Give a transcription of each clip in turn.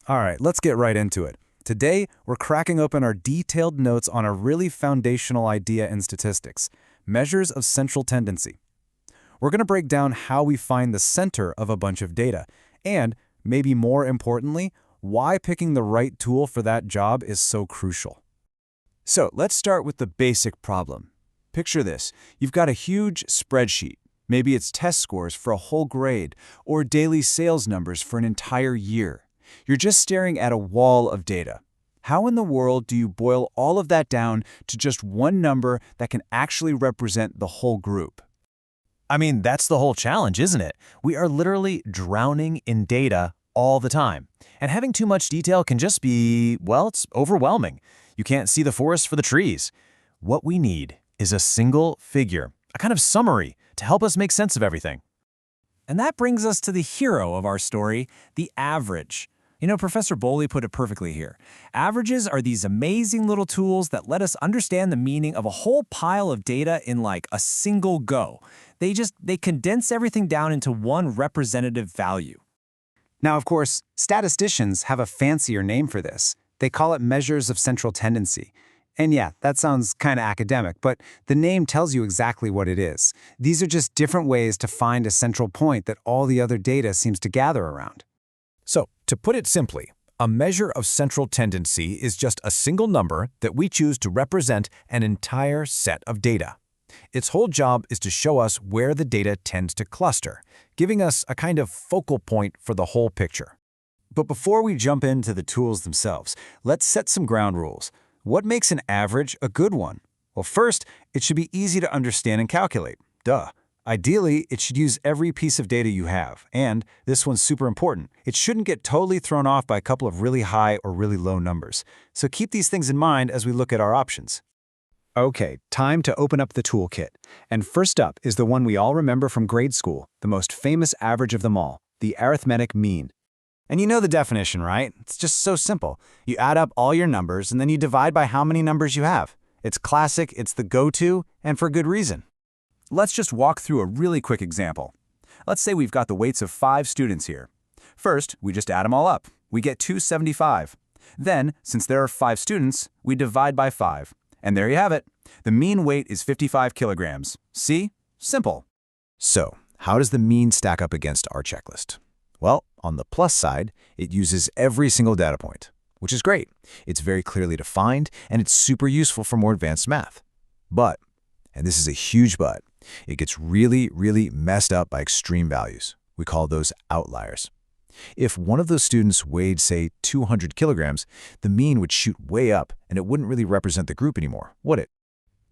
All right, let's get right into it. Today, we're cracking open our detailed notes on a really foundational idea in statistics, measures of central tendency. We're going to break down how we find the center of a bunch of data, and, maybe more importantly, why picking the right tool for that job is so crucial. So let's start with the basic problem. Picture this. You've got a huge spreadsheet. Maybe it's test scores for a whole grade or daily sales numbers for an entire year. You're just staring at a wall of data. How in the world do you boil all of that down to just one number that can actually represent the whole group? I mean, that's the whole challenge, isn't it? We are literally drowning in data all the time. And having too much detail can just be, well, it's overwhelming. You can't see the forest for the trees. What we need is a single figure, a kind of summary to help us make sense of everything. And that brings us to the hero of our story, the average. You know, Professor Bowley put it perfectly here. Averages are these amazing little tools that let us understand the meaning of a whole pile of data in like a single go. They condense everything down into one representative value. Now, of course, statisticians have a fancier name for this. They call it measures of central tendency. And yeah, that sounds kind of academic, but the name tells you exactly what it is. These are just different ways to find a central point that all the other data seems to gather around. So, to put it simply, a measure of central tendency is just a single number that we choose to represent an entire set of data. Its whole job is to show us where the data tends to cluster, giving us a kind of focal point for the whole picture. But before we jump into the tools themselves, let's set some ground rules. What makes an average a good one? Well, first, it should be easy to understand and calculate. Duh. Ideally, it should use every piece of data you have, and this one's super important. It shouldn't get totally thrown off by a couple of really high or really low numbers. So keep these things in mind as we look at our options. Okay, time to open up the toolkit. And first up is the one we all remember from grade school, the most famous average of them all, the arithmetic mean. And you know the definition, right? It's just so simple. You add up all your numbers and then you divide by how many numbers you have. It's classic, it's the go-to, and for good reason. Let's just walk through a really quick example. Let's say we've got the weights of 5 students here. First, we just add them all up. We get 275. Then, since there are 5 students, we divide by 5. And there you have it. The mean weight is 55 kilograms. See? Simple. So, how does the mean stack up against our checklist? Well, on the plus side, it uses every single data point, which is great. It's very clearly defined, and it's super useful for more advanced math. But, and this is a huge but, it gets really, really messed up by extreme values. We call those outliers. If one of those students weighed, say, 200 kilograms, the mean would shoot way up, and it wouldn't really represent the group anymore, would it?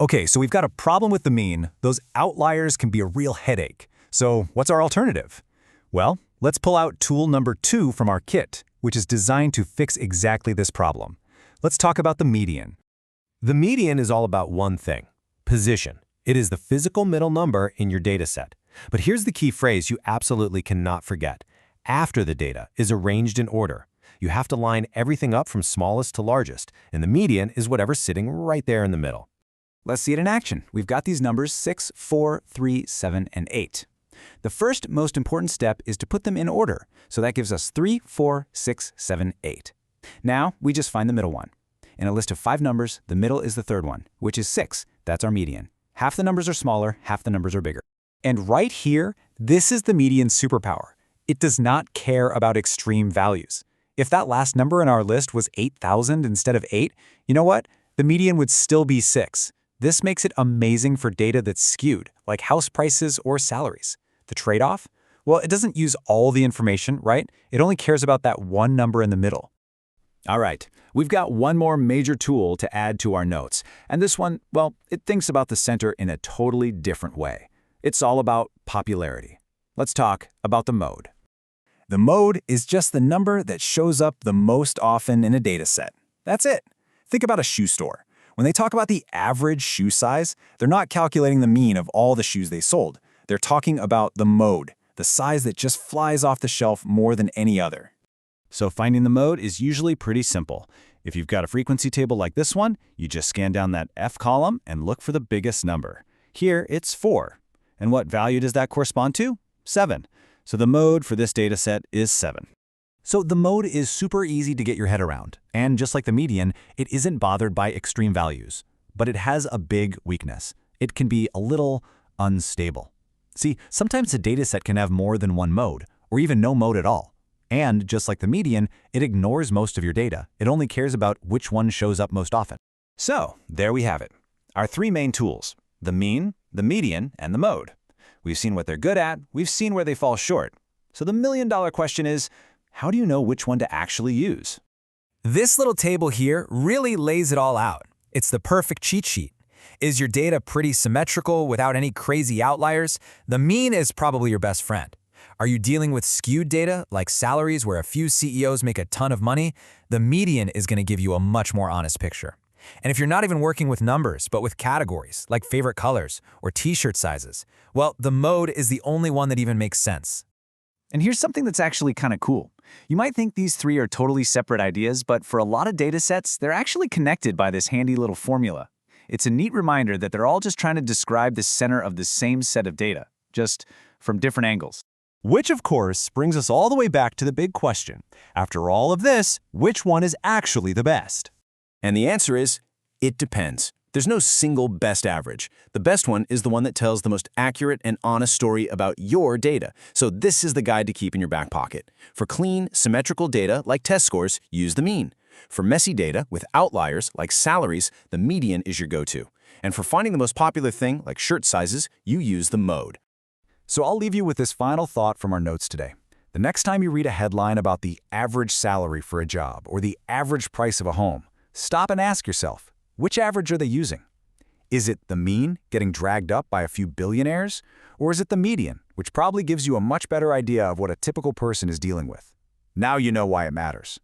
Okay, so we've got a problem with the mean. Those outliers can be a real headache. So what's our alternative? Well, let's pull out tool number 2 from our kit, which is designed to fix exactly this problem. Let's talk about the median. The median is all about one thing: position. It is the physical middle number in your data set. But here's the key phrase you absolutely cannot forget. After the data is arranged in order. You have to line everything up from smallest to largest, and the median is whatever's sitting right there in the middle. Let's see it in action. We've got these numbers 6, 4, 3, 7, and 8. The first most important step is to put them in order. So that gives us 3, 4, 6, 7, 8. Now we just find the middle one. In a list of 5 numbers, the middle is the third one, which is 6. That's our median. Half the numbers are smaller, half the numbers are bigger. And right here, this is the median superpower. It does not care about extreme values. If that last number in our list was 8,000 instead of 8, you know what? The median would still be 6. This makes it amazing for data that's skewed, like house prices or salaries. The trade-off? Well, it doesn't use all the information, right? It only cares about that one number in the middle. All right, we've got one more major tool to add to our notes. And this one, well, it thinks about the center in a totally different way. It's all about popularity. Let's talk about the mode. The mode is just the number that shows up the most often in a data set. That's it. Think about a shoe store. When they talk about the average shoe size, they're not calculating the mean of all the shoes they sold. They're talking about the mode, the size that just flies off the shelf more than any other. So finding the mode is usually pretty simple. If you've got a frequency table like this one, you just scan down that F column and look for the biggest number. Here, it's 4. And what value does that correspond to? 7. So the mode for this data set is 7. So the mode is super easy to get your head around, and just like the median, it isn't bothered by extreme values. But it has a big weakness. It can be a little unstable. See, sometimes a dataset can have more than one mode, or even no mode at all. And just like the median, it ignores most of your data. It only cares about which one shows up most often. So, there we have it. Our three main tools: the mean, the median, and the mode. We've seen what they're good at, we've seen where they fall short. So the million-dollar question is, how do you know which one to actually use? This little table here really lays it all out. It's the perfect cheat sheet. Is your data pretty symmetrical without any crazy outliers? The mean is probably your best friend. Are you dealing with skewed data, like salaries where a few CEOs make a ton of money? The median is going to give you a much more honest picture. And if you're not even working with numbers, but with categories, like favorite colors or t-shirt sizes, well, the mode is the only one that even makes sense. And here's something that's actually kind of cool. You might think these three are totally separate ideas, but for a lot of data sets, they're actually connected by this handy little formula. It's a neat reminder that they're all just trying to describe the center of the same set of data, just from different angles. Which, of course, brings us all the way back to the big question. After all of this, which one is actually the best? And the answer is, it depends. There's no single best average. The best one is the one that tells the most accurate and honest story about your data. So this is the guide to keep in your back pocket. For clean, symmetrical data like test scores, use the mean. For messy data with outliers like salaries, the median is your go-to. And for finding the most popular thing like shirt sizes, you use the mode. So I'll leave you with this final thought from our notes today. The next time you read a headline about the average salary for a job or the average price of a home, stop and ask yourself, which average are they using? Is it the mean, getting dragged up by a few billionaires? Or is it the median, which probably gives you a much better idea of what a typical person is dealing with? Now you know why it matters.